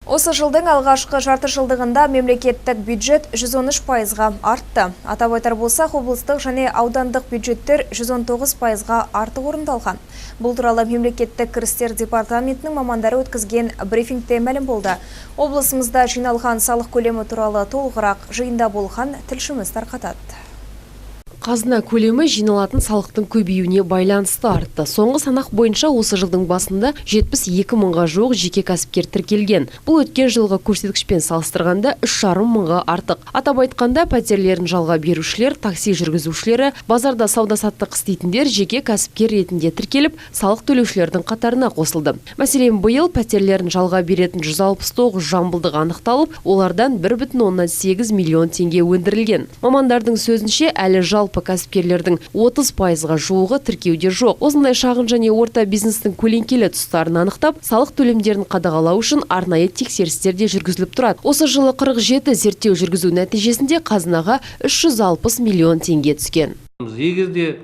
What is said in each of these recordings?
Осы жылдың алғашқы жарты жылдығында мемлекеттік бюджет 113%-ға артты. Атап айтар болсақ, облыстық және аудандық бюджеттер 119%-ға артық орындалған. Бұл туралы мемлекеттік кірістер департаментінің мамандары өткізген брифингте мәлім болды. Облысымызда жиналған салық көлемі туралы толығырақ жиында болған тілшіміз тарқатады. Қазына көлемі жиналатын салықтың көбеюіне байланысты артты. Соңғы санақ бойынша осы жылдың басында 72 мыңға жуық жеке кәсіпкер тіркелген. Бұл өткен жылғы көрсеткішпен салыстырғанда 3,5 мыңға артық. Атап айтқанда, пәтерлерін жалға берушілер, такси жүргізушілері, базарда сауда-саттық істейтіндер жеке кәсіпкер ретінде тіркеліп, салық төлеушілердің қатарына қосылды. Мәселен, биыл пәтерлерін жалға беретін 169 жамбылдық анықталып, олардан 1,8 миллион теңге өндірілген. Мамандардың сөзінше, әлі жалпы кәсіпкерлердің 30%-ға жуығы тіркеуде жоқ. Осындай шағын және орта бизнестің көлеңкелі тұстарын анықтап, салық төлемдерін қадағалау үшін арнайы тексерістер де жүргізіліп тұрады. Осы жылы 47 зерттеу жүргізу нәтижесінде қазынаға 360 миллион теңге түскен. Егерде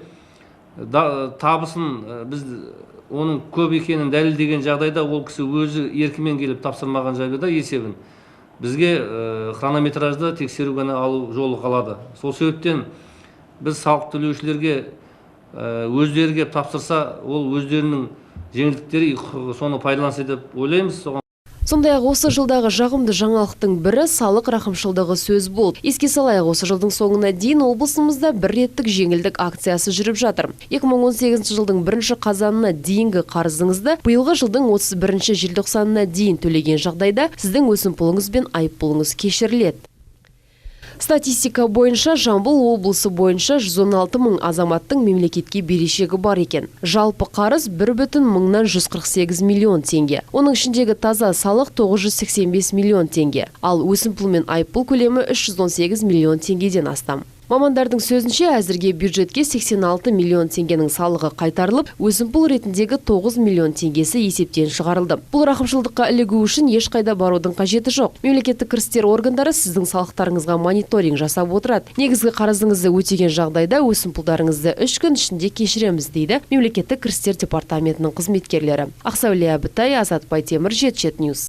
табысын біз оның көп екенін дәлелдеген жағдайда, ол кісі өзі еркімен келіп тапсырмаған жағдайда есебін бізге хронометражды тексеру ғана алу жолы қалады. Сол себептен біз салық төлеушілерге өздері кеп тапсырса, ол өздерінің жеңілдіктері соны пайдаланса деп ойлаймыз. Сондай-ақ осы жылдағы жағымды жаңалықтың бірі салық рақымшылдығы сөз болды. Еске салайық, осы жылдың соңына дейін облысымызда бір реттік жеңілдік акциясы жүріп жатыр. 2018 жылдың 1 қазанына дейінгі қарызыңызды биылғы жылдың 31 желтоқсанына дейін төлеген жағдайда сіздің өсімпұлыңыз бен айыппұлыңыз кешіріледі. Статистика бойынша Жамбыл облысы бойынша 116 мың азаматтың мемлекетке берешегі бар екен. Жалпы қарыз 1,148 миллион теңге. Оның ішіндегі таза салық 985 миллион теңге. Ал өсімпұл мен айыппұл көлемі 318 миллион теңгеден астам. Мамандардың сөзінше, әзірге бюджетке 86 миллион теңгенің салығы қайтарылып, өсімпұл ретіндегі 9 миллион теңгесі есептен шығарылды. Бұл рақымшылдыққа ілігу үшін ешқайда барудың қажеті жоқ. Мемлекеттік кірістер органдары сіздің салықтарыңызға мониторинг жасап отырады. Негізгі қарызыңызды өтеген жағдайда өсімпұлдарыңызды 3 күн ішінде кешіреміз, дейді мемлекеттік кірістер департаментінің қызметкерлері. Ақсәуле Әбітай, Азат Байтемір, Жеті Ньюс.